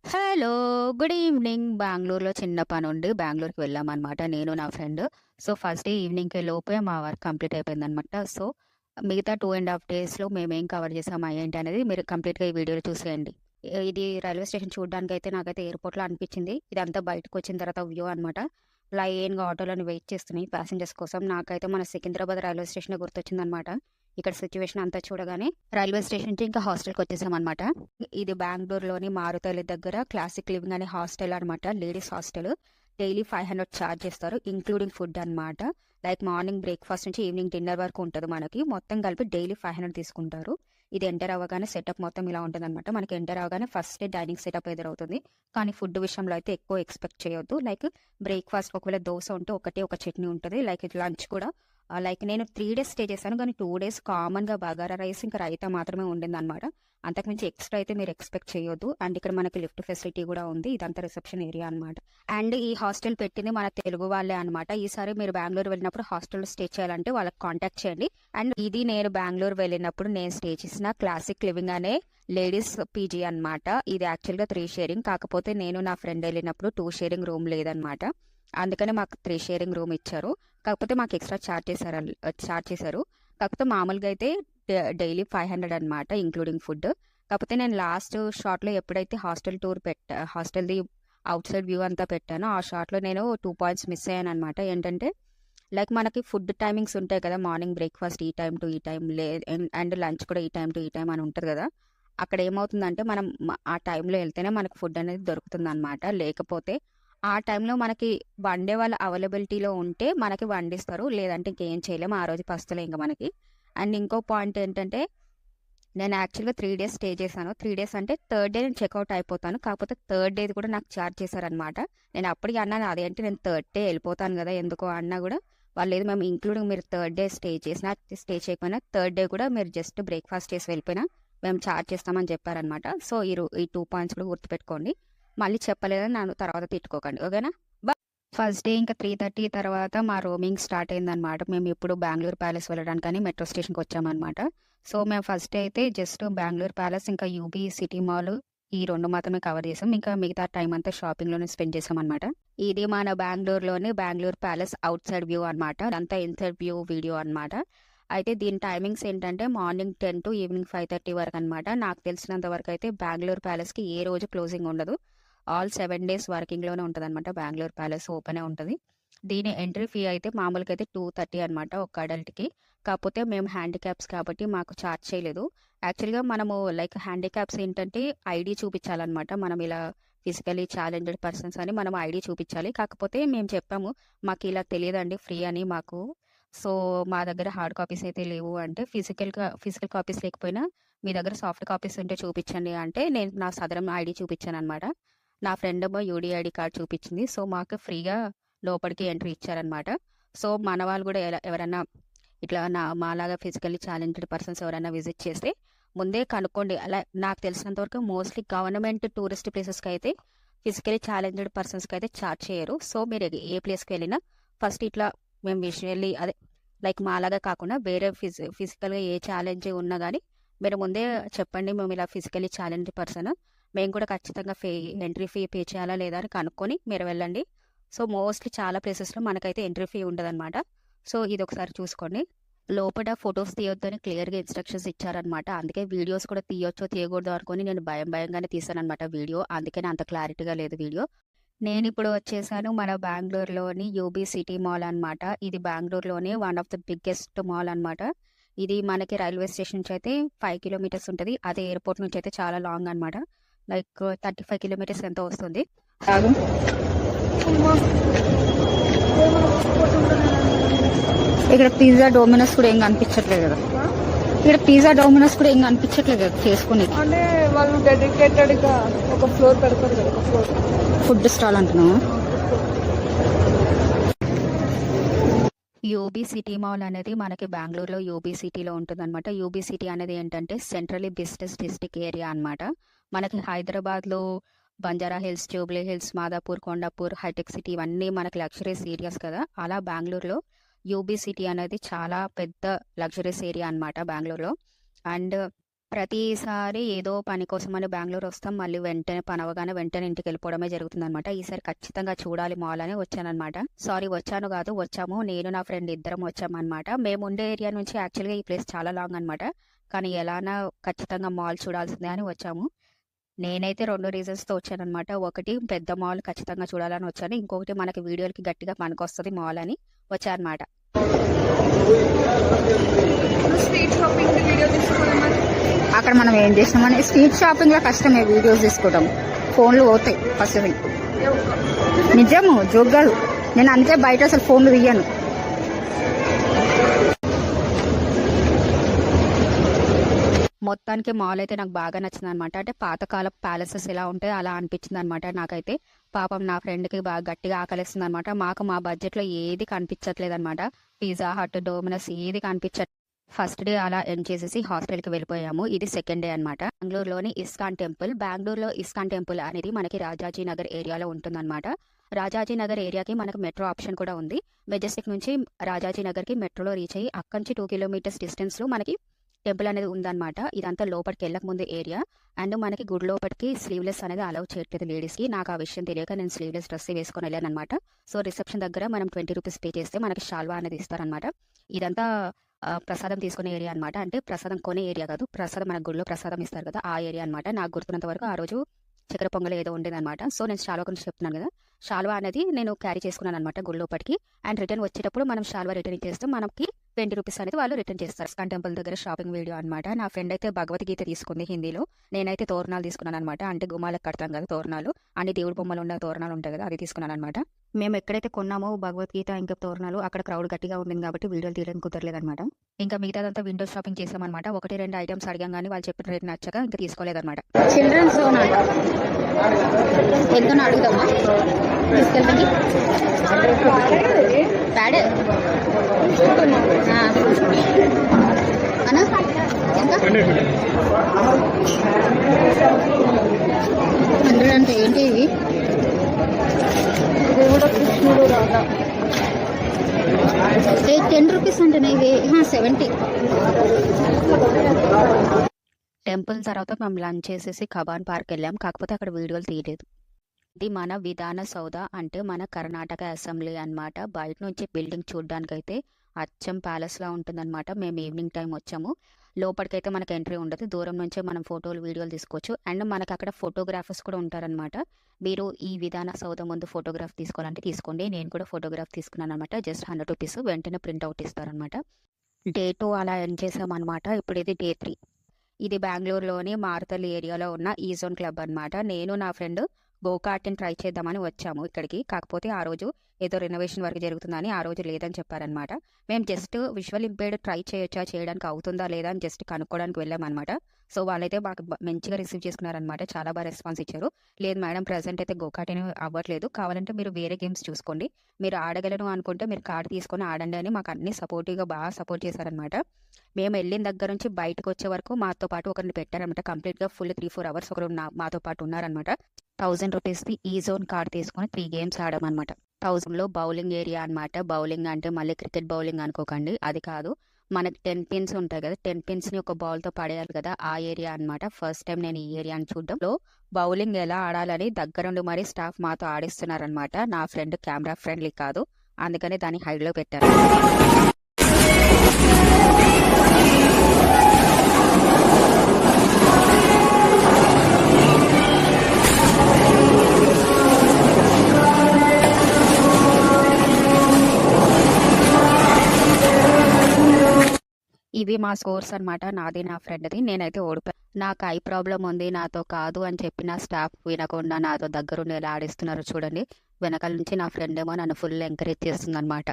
Hello! Good evening. బెంగుళూరులో చిన్న పనుండి బెంగుళూరుకి వెళ్ళామనమాట నేను, నా ఫ్రెండ్. సో, ఫస్ట్ డే ఈవినింగ్‌కి లోపే మా వర్క్ కంప్లీట్ అయిపోయిందనమాట. సో, మిగతా 2 ½ డేస్‌లో మేమేం కవర్ చేసామా ఏంటి అనేది మీరు కంప్లీట్‌గా ఈ వీడియోలో చూసేయండి. ఇది రైల్వే స్టేషన్ చూడడానికైతే నాకైతే ఎయిర్‌పోర్ట్‌లో అనిపించింది. ఇదంతా బయటకొచ్చిన తర్వాత వ్యూ అనమాట. లైన్‌గా ఆటోలని వెయిట్ చేస్తున్నాయి ప్యాసింజర్స్ కోసం. నాకైతే మన సికింద్రాబాద్ రైల్వే స్టేషనే గుర్తొచ్చిందనమాట. ఇక్కడ సిట్యుయేషన్ అంతా చూడగానే రైల్వే స్టేషన్ నుంచి ఇంకా హాస్టల్‌కొచ్చేసామనమాట. ఇది బెంగుళూరులోని మారుతల్లి దగ్గర క్లాసిక్ లివింగ్ అనే హాస్టల్ అనమాట. Ladies hostel. డైలీ 500 ఛార్జ్ చేస్తారు. ఇంక్లూడింగ్ ఫుడ్ అనమాట. లైక్ మార్నింగ్ బ్రేక్‌ఫాస్ట్ నుంచి ఈవినింగ్ డిన్నర్ వరకు ఉంటది మనకి. మొత్తం కలిపి డైలీ 500 తీసుకుంటారు. ఇది ఎంటర్ అవ్వగానే సెటప్ మొత్తం ఇలా ఉంటదనమాట. మనకి ఎంటర్ అవ్వగానే ఫస్ట్ డైనింగ్ సెటప్ ఎదురవుతుంది. కానీ ఫుడ్ విషయంలో అయితే ఎక్కువ ఎక్స్‌పెక్ట్ చేయొద్దు. లైక్ బ్రేక్‌ఫాస్ట్ ఒకవేళ దోస ఉంటే ఒకటే ఒక చట్నీ ఉంటది. లైక్ లంచ్ కూడా లైక్ నేను 3 డేస్ స్టే చేశాను. కానీ 2 డేస్ కామన్‌గా బగారా రైస్ ఇంకా రైతా మాత్రమే ఉండిందనమాట. అంతకుమించి ఎక్స్‌ట్రా అయితే మీరు ఎక్స్‌పెక్ట్ చేయొద్దు. అండ్ ఇక్కడ మనకి లిఫ్ట్ ఫెసిలిటీ కూడా ఉంది. ఇదంతా రిసెప్షన్ ఏరియా అనమాట. అండ్ ఈ హాస్టల్ పెట్టింది మన తెలుగు వాళ్ళే అనమాట. ఈసారి మీరు బెంగుళూరు వెళ్ళినప్పుడు హాస్టల్‌లో స్టే చేయాలంటే వాళ్ళకి కాంటాక్ట్ చేయండి. అండ్ ఇది నేను బెంగుళూరు వెళ్ళినప్పుడు నేను స్టే చేసిన క్లాసిక్ లివింగ్ అనే లేడీస్ పీజీ అనమాట. ఇది యాక్చువల్‌గా 3 షేరింగ్. కాకపోతే నేను నా ఫ్రెండ్ వెళ్ళినప్పుడు 2 షేరింగ్ రూమ్ లేదనమాట. అందుకనే మాకు 3 షేరింగ్ రూమ్ ఇచ్చారు. కాకపోతే మాకు ఎక్స్ట్రా చార్జ్ చేశారు. కాకపోతే మామూలుగా అయితే డైలీ 500 అనమాట ఇంక్లూడింగ్ ఫుడ్. కాకపోతే నేను లాస్ట్ షాట్‌లో ఎప్పుడైతే హాస్టల్‌ది ఔట్ సైడ్ వ్యూ అంతా పెట్టానో, ఆ షాట్‌లో నేను 2 పాయింట్స్ మిస్ అయ్యాననమాట. ఏంటంటే లైక్ మనకి ఫుడ్ టైమింగ్స్ ఉంటాయి కదా! మార్నింగ్ బ్రేక్‌ఫాస్ట్ ఈ టైమ్ టు ఈ టైమ్ అండ్ లంచ్ కూడా ఈ టైమ్ టు ఈ టైమ్ అని ఉంటది కదా! అక్కడ ఏమవుతుందంటే మనం ఆ టైంలో వెళ్తేనే మనకు ఫుడ్ అనేది దొరుకుతుందనమాట. లేకపోతే ఆ టైంలో మనకి వండే వాళ్ళ అవైలబిలిటీలో ఉంటే మనకి వండిస్తారు. లేదంటే ఇంకేం చేయలేము. ఆ రోజు పస్తులే ఇంక మనకి. అండ్ ఇంకో పాయింట్ ఏంటంటే నేను యాక్చువల్‌గా 3 డేస్ స్టే చేశాను. 3 డేస్ అంటే థర్డ్ డే నేను చెకౌట్ అయిపోతాను. కాకపోతే థర్డ్ డేది కూడా నాకు చార్జ్ చేశారనమాట. నేను అప్పటికి అన్నాను అదేంటి నేను థర్డ్ డే వెళ్ళిపోతాను కదా! ఎందుకో అన్నా కూడా వాళ్ళు లేదు మేము ఇంక్లూడింగ్ మీరు థర్డ్ డే స్టే చేసినా, స్టే చేయకపోయినా థర్డ్ డే కూడా మీరు జస్ట్ బ్రేక్‌ఫాస్ట్ చేసి వెళ్ళిపోయినా మేము చార్జ్ చేస్తామని చెప్పారనమాట. సో, ఈ 2 పాయింట్స్ కూడా గుర్తుపెట్టుకోండి. మళ్ళీ చెప్పలేదని నన్ను తర్వాత తిట్టుకోకండి. ఓకేనా? ఫస్ట్ డే ఇంకా 3:30 తర్వాత మా రోమింగ్ స్టార్ట్ అయిందనమాట. మేము ఇప్పుడు బెంగుళూరు ప్యాలెస్ వెళ్ళడానికని మెట్రో స్టేషన్‌కి వచ్చామనమాట. సో, మేము ఫస్ట్ డే అయితే జస్ట్ బెంగుళూరు ప్యాలెస్ ఇంకా యూబీ సిటీ మాల్ ఈ 2 మాత్రమే కవర్ చేసాం. ఇంకా మిగతా టైం అంతా షాపింగ్‌లోనే స్పెండ్ చేసామనమాట. ఇది మన బెంగుళూరులోని Bengaluru palace outside view అనమాట. అదంతా ఇన్సైడ్ వ్యూ వీడియో అనమాట. అయితే దీని టైమింగ్స్ ఏంటంటే మార్నింగ్ 10 టు ఈవినింగ్ 5:30 వరకనమాట. నాకు తెలిసినంత వరకైతే బెంగుళూరు ప్యాలెస్‌కి ఏ రోజు క్లోజింగ్ ఉండదు. ఆల్ 7 డేస్ వర్కింగ్‌లోనే ఉంటదనమాట. బెంగుళూరు ప్యాలెస్ ఓపెనే ఉంటది. దీని ఎంట్రీ ఫీ అయితే మామూలుగా అయితే 230 అనమాట ఒక అడల్ట్‌కి. కాకపోతే మేము హ్యాండిక్యాప్స్ కాబట్టి మాకు చార్జ్ చేయలేదు. యాక్చువల్‌గా మనము లైక్ హ్యాండిక్యాప్స్ ఏంటంటే ఐడీ చూపించాలనమాట. మనం ఇలా ఫిజికల్లీ ఛాలెంజ్డ్ పర్సన్స్ అని మనం ఐడీ చూపించాలి. కాకపోతే మేము చెప్పాము మాకు ఇలా తెలియదండి ఫ్రీ అని మాకు. సో, మా దగ్గర హార్డ్ కాపీస్ అయితే లేవు అంటే ఫిజికల్ కాపీస్ లేకపోయినా మీ దగ్గర సాఫ్ట్ కాపీస్ ఉంటే చూపించండి అంటే నేను నా సదరం ఐడీ చూపించాననమాట. నా ఫ్రెండేమో యూడీఐడీ కార్డ్ చూపించింది. సో, మాకు ఫ్రీగా లోపలికి ఎంట్రీ ఇచ్చారనమాట. సో, మన వాళ్ళు కూడా ఎవరన్నా ఇట్లా మాలాగా ఫిజికల్లీ ఛాలెంజ్డ్ పర్సన్స్ ఎవరైనా విజిట్ చేస్తే ముందే కనుక్కోండి. అలా నాకు తెలిసినంత వరకు మోస్ట్‌లీ గవర్నమెంట్ టూరిస్ట్ ప్లేసెస్‌కి అయితే ఫిజికల్లీ ఛాలెంజ్డ్ పర్సన్స్‌కి అయితే చార్జ్ చేయరు. సో, మీరు ఏ ప్లేస్‌కి వెళ్ళినా ఫస్ట్ ఇట్లా మేము విజువల్లీ అదే లైక్ మాలాగా కాకుండా వేరే ఫిజికల్‌గా ఏ ఛాలెంజ్ ఉన్నా గానీ మీరు ముందే చెప్పండి. మేము ఇలా ఫిజికల్లీ ఛాలెంజ్డ్ పర్సన్. మేము కూడా ఖచ్చితంగా ఎంట్రీ ఫీ పే చేయాలా లేదా అని కనుక్కొని మీరు వెళ్ళండి. సో, మోస్ట్‌లీ చాలా ప్లేసెస్‌లో మనకైతే ఎంట్రీ ఫీ ఉండదనమాట. సో, ఇదొకసారి చూసుకోండి. లోపట ఫోటోస్ తీయొద్దని క్లియర్‌గా ఇన్‌స్ట్రక్షన్స్ ఇచ్చారనమాట. అందుకే వీడియోస్ కూడా తీయొచ్చో, తీయకూడదో అనుకోని నేను భయంగానే తీశాననమాట వీడియో. అందుకనే అంత క్లారిటీగా లేదు వీడియో. నేనిప్పుడు వచ్చేసాను మన బెంగుళూరులోని యూబీ సిటీ మాల్ అనమాట. ఇది బెంగుళూరులోనే one of the biggest mall అనమాట. ఇది మనకి రైల్వే స్టేషన్ నుంచి అయితే 5 కిలోమీటర్స్ ఉంటది. అదే ఎయిర్‌పోర్ట్ నుంచి అయితే చాలా లాంగ్ అనమాట. లైక్ 35 కిలోమీటర్స్ ఎంతో వస్తుంది. ఆగు. ఇక్కడ పిజ్జా డోమినోస్ కూడా ఏం కనిపించట్లేదు కదా. ఇక్కడ పిజ్జా డోమినోస్ కూడా ఏం కనిపించట్లేదు కదా చేసుకుని. అంటే వాళ్ళు డెడికేటెడ్ గా ఒక ఫ్లోర్ పెడతారు కదా, ఒక ఫ్లోర్ ఫుడ్ స్టాల్ అంటున్నావా? యూబీ సిటీ మాల్ అనేది మనకి బెంగుళూరులో యూబీ సిటీలో ఉంటుందన్నమాట. యూబీ సిటీ అనేది ఏంటంటే సెంట్రల్లీ బిజినెస్ డిస్ట్రిక్ట్ ఏరియా అనమాట. మనకి హైదరాబాద్‌లో బంజారా హిల్స్, జూబ్లీ హిల్స్, మాదాపూర్, కొండాపూర్, హైటెక్ సిటీ ఇవన్నీ మనకి లగ్జరీస్ ఏరియాస్ కదా! అలా బెంగుళూరులో యూబీ సిటీ అనేది చాలా పెద్ద లగ్జరీస్ ఏరియా అనమాట బెంగుళూరులో. అండ్ ప్రతిసారి ఏదో పని కోసమని బెంగుళూరు వస్తాం. మళ్ళీ వెంటనే పని అవ్వగానే వెంటనే ఇంటికెళ్ళిపోవడమే జరుగుతుందనమాట. ఈసారి ఖచ్చితంగా చూడాలి మాల్ అని వచ్చాననమాట. సారీ వచ్చాను కాదు, వచ్చాము. నేను నా ఫ్రెండ్ ఇద్దరం వచ్చామన్నమాట. మేము ఉండే ఏరియా నుంచి యాక్చువల్‌గా ఈ ప్లేస్ చాలా లాంగ్ అనమాట. కానీ ఎలానా ఖచ్చితంగా మాల్ చూడాల్సిందే అని వచ్చాము. నేనైతే 2 రీజన్స్‌తో వచ్చాననమాట. ఒకటి పెద్ద మాల్ ఖచ్చితంగా చూడాలని వచ్చాను. ఇంకొకటి మనకి వీడియోలకి గట్టిగా పనికొస్తది మాల్ అని వచ్చా అనమాట. స్ట్రీట్ షాపింగ్ వీడియో తీసుకోవాలి మరి. అక్కడ మనం ఏం చేసినామని స్ట్రీట్ షాపింగ్లో కష్టమే వీడియోస్ తీసుకోవడం. ఫోన్లు పోతాయి ఫస్ట్ థింగ్. నిజము జోక్ కాదు. నేను అంతే బయట అసలు ఫోన్లు తీయను. మొత్తానికి మాల్ అయితే నాకు బాగా నచ్చింది అనమాట. అంటే పాతకాల ప్యాలెసెస్ ఎలా ఉంటాయి అలా అనిపించింది అనమాట నాకైతే. పాపం నా ఫ్రెండ్కి బాగా గట్టిగా ఆకలిస్తుంది అనమాట. మాకు మా బడ్జెట్లో ఏది కనిపించట్లేదు అనమాట. పిజ్జా హట్, డోమినస్ ఏది కనిపించట్లేదు. ఫస్ట్ డే అలా ఎండ్ చేసేసి హాస్టల్కి వెళ్ళిపోయాము. ఇది సెకండ్ డే అనమాట. బెంగళూరులోని ఇస్కాన్ టెంపుల్. బెంగళూరులో ఇస్కాన్ టెంపుల్ అనేది మనకి రాజాజీ నగర్ ఏరియాలో ఉంటుందన్నమాట. రాజాజీ నగర్ ఏరియాకి మనకు మెట్రో ఆప్షన్ కూడా ఉంది. మెజెస్టిక్ నుంచి రాజాజీ నగర్కి మెట్రోలో రీచ్ అయ్యి అక్కడి నుంచి 2 కిలోమీటర్స్ డిస్టెన్స్లో మనకి టెంపుల్ అనేది ఉందన్నమాట. ఇదంతా లోపలికి వెళ్ళక ముందు ఏరియా. అండ్ మనకి గుడి లోపలికి స్లీవ్లెస్ అనేది అలౌ చేయట్లేదు లేడీస్కి. నాకు ఆ విషయం తెలియక నేను స్లీవ్లెస్ డ్రెస్ వేసుకొని వెళ్ళాను అనమాట. సో రిసెప్షన్ దగ్గర మనం 20 రూపీస్ పే చేస్తే మనకి షాల్వా అనేది ఇస్తారనమాట. ఇదంతా ప్రసాదం తీసుకునే ఏరియా అనమాట. అంటే ప్రసాదం కొనే ఏరియా కాదు, ప్రసాదం మన గుడిలో ప్రసాదం ఇస్తారు కదా ఆ ఏరియా అనమాట. నాకు గుర్తున్నంత వరకు ఆ రోజు చక్కెర పొంగల్ ఏదో ఉండేదన్నమాట. సో నేను షాల్వా గురించి చెప్తున్నాను కదా. షాల్వా అనేది నేను క్యారీ చేసుకున్నాను అనమాట గుడి లోపలికి. అండ్ రిటర్న్ వచ్చేటప్పుడు మనం షాల్వా రిటర్న్ ఇచ్చేస్తే మనకి 20 రూపీస్ అనేది వాళ్ళు రిటర్న్ చేస్తారు. ఇస్కాన్ టెంపుల్ దగ్గర షాపింగ్ వీడియో అనమాట. నా ఫ్రెండ్ అయితే భగవద్గీత తీసుకుంది హిందీలో. నేనైతే తోరణాలు తీసుకున్నాను అనమాట. అంటే గుమ్మాలకు కడతాం కదా తోరణాలు, అన్ని దేవుడి బొమ్మలు ఉన్న తోరణాలు ఉంటాయి కదా, అది తీసుకున్నాను అనమాట. మేము ఎక్కడైతే కొన్నామో భగవద్గీత ఇంకా తోరణాలు అక్కడ క్రౌడ్ గట్టిగా ఉంది కాబట్టి వీడియోలు తీయడానికి కుదరలేదన్నమాట. ఇంకా మిగతాదంతా విండో షాపింగ్ చేసామన్నమాట. 1-2 ఐటమ్స్ అడిగాం కానీ వాళ్ళు చెప్పిన రేట్ నచ్చక ఇంకా తీసుకోలేదన్నమాట. చిల్డ్రన్స్ జోన్ అంట. ఎంతనో అడుగుదామా తీసుకెళ్తాకి? ప్యాడే అన్నా ఎంత 100 అంటే ఏంటి ఇవి? దేవుడు కృష్ణుడు రాధా 10 రూపీస్ అంటేనే ఇవి 70. టెంపుల్ తర్వాత మేము లంచ్ చేసేసి కబాన్ పార్క్ వెళ్ళాం. కాకపోతే అక్కడ వీడియోలు తీయలేదు. ఇది మన విధాన సౌధ, అంటే మన కర్ణాటక అసెంబ్లీ అన్నమాట. బయట నుంచి బిల్డింగ్ చూడడానికైతే అచ్చం ప్యాలెస్లా ఉంటుందన్నమాట. మేము ఈవినింగ్ టైం వచ్చాము. లోపలికైతే మనకు ఎంట్రీ ఉండదు. దూరం నుంచే మనం ఫోటోలు వీడియోలు తీసుకోవచ్చు. అండ్ మనకు అక్కడ ఫోటోగ్రాఫర్స్ కూడా ఉంటారనమాట. మీరు ఈ విధాన సౌధ ముందు ఫోటోగ్రాఫ్ తీసుకోవాలంటే తీసుకోండి. నేను కూడా ఫోటోగ్రాఫ్ తీసుకున్నాను అనమాట. Just 100 rupees. వెంటనే ప్రింట్అవుట్ ఇస్తారనమాట. డే 2 అలా ఎండ్ చేసామన్నమాట. ఇప్పుడు ఇది డే 3. ఇది బెంగళూరులోని మారుతల్లి ఏరియాలో ఉన్న ఈ జోన్ క్లబ్ అనమాట. నేను నా ఫ్రెండ్ గోకార్ట్ని ట్రై చేద్దామని వచ్చాము ఇక్కడికి. కాకపోతే ఆ రోజు ఏదో రెనోవేషన్ వర్క్ జరుగుతుందని ఆ రోజు లేదని చెప్పారనమాట. మేము జస్ట్ విజువల్ ఇంపేర్డ్ ట్రై చేయడానికి అవుతుందా లేదా అని జస్ట్ కనుక్కోవడానికి వెళ్ళామన్నమాట. సో వాళ్ళైతే మాకు మంచిగా రిసీవ్ చేసుకున్నారనమాట. చాలా బాగా రెస్పాన్స్ ఇచ్చారు. లేదు మేడం ప్రజెంట్ అయితే గోకార్ట్ అవ్వట్లేదు, కావాలంటే మీరు వేరే గేమ్స్ చూసుకోండి, మీరు ఆడగలను అనుకుంటే మీరు కార్డు తీసుకొని ఆడండి అని మాకు అన్ని సపోర్టివ్గా బాగా సపోర్ట్ చేశారనమాట. మేము వెళ్ళిన దగ్గర నుంచి బయటకు వచ్చే వరకు మాతో పాటు ఒకరిని పెట్టారనమాట. కంప్లీట్గా ఫుల్ 3-4 అవర్స్ ఒకరు మాతో పాటు ఉన్నారనమాట. 1000 రూపీస్ది ఈ జోన్ కార్డు తీసుకొని 3 గేమ్స్ ఆడామన్నమాట. 1000లో బౌలింగ్ ఏరియా అనమాట. బౌలింగ్ అంటే మళ్ళీ క్రికెట్ బౌలింగ్ అనుకోకండి, అది కాదు. మనకి 10 పిన్స్ ఉంటాయి కదా, 10 పిన్స్ని ఒక బాల్తో పడేయాలి కదా, ఆ ఏరియా అనమాట. ఫస్ట్ టైం నేను ఈ ఏరియాని చూడడంలో బౌలింగ్ ఎలా ఆడాలని దగ్గరుండి మరీ స్టాఫ్ మాతో ఆడిస్తున్నారనమాట. నా ఫ్రెండ్ కెమెరా ఫ్రెండ్లీ కాదు, అందుకని దాన్ని హైడ్లో పెట్టారు. ఇవి మా స్కోర్స్ అనమాట. నాది నా ఫ్రెండ్ది. నేనైతే ఓడిపోయాను. నాకు ఐ ప్రాబ్లం ఉంది, నాతో కాదు అని చెప్పిన స్టాఫ్ వినకుండా నాతో దగ్గరుండి ఎలా ఆడిస్తున్నారు చూడండి. వెనకాల నుంచి నా ఫ్రెండ్ ఏమో నన్ను ఫుల్ ఎంకరేజ్ చేస్తుంది అనమాట.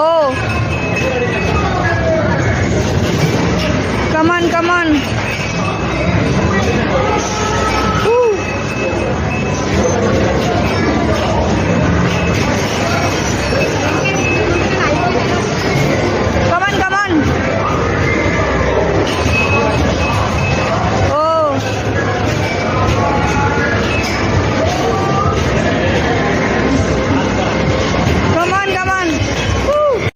ఓ కమాన్ కమాన్. Come on, come on. Oh.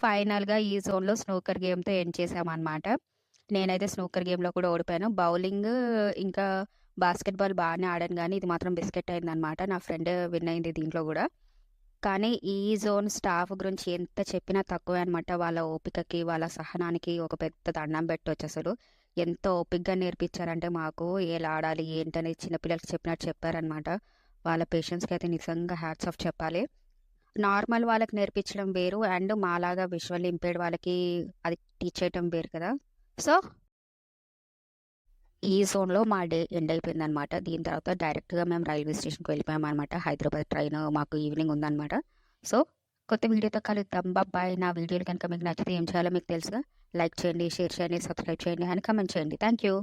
ఫైనల్‌గా ఈ జోన్‌లో స్నూకర్ గేమ్‌తో ఎండ్ చేశామనమాట. నేనైతే స్నూకర్ గేమ్‌లో కూడా ఓడిపోయాను. బౌలింగ్ ఇంకా బాస్కెట్‌బాల్ బానే ఆడాను గానీ, ఇది మాత్రం బిస్కెట్ అయిందనమాట. నా ఫ్రెండ్ విన్ అయింది దీంట్లో గూడా. కానీ ఈ జోన్ స్టాఫ్ గురించి ఎంత చెప్పినా తక్కువే అనమాట. వాళ్ళ ఓపికకి, వాళ్ళ సహనానికి ఒక పెద్ద దండం పెట్టొచ్చసలు. ఎంత ఓపికగా నేర్పించారంటే మాకు ఎలా ఆడాలి, ఏంటనేది చిన్న పిల్లలకి చెప్పినట్టు చెప్పారనమాట. వాళ్ళ పేషెన్స్‌కైతే నిజంగా హ్యాట్స్ ఆఫ్ చెప్పాలి. నార్మల్ వాళ్ళకి నేర్పించడం వేరు. అండ్ మాలాగా విజువల్లీ ఇంపైర్డ్ వాళ్ళకి అది టీచ్ చేయటం వేరు కదా! సో, ఈ జోన్‌లో మా డే ఎండ్ అయిపోయిందనమాట. దీని తర్వాత డైరెక్ట్‌గా మేము రైల్వే స్టేషన్‌కి వెళ్ళిపోయామనమాట. హైదరాబాద్ ట్రైన్ మాకు ఈవినింగ్ ఉందనమాట. సో, కొత్త వీడియోతో కలుద్దాం. బాయ్. నా వీడియోలు కనుక మీకు నచ్చితే ఏం చేయాలో మీకు తెలుసుగా. లైక్ చేయండి, షేర్ చేయండి, సబ్స్క్రైబ్ చేయండి అండ్ కామెంట్ చేయండి. Thank you.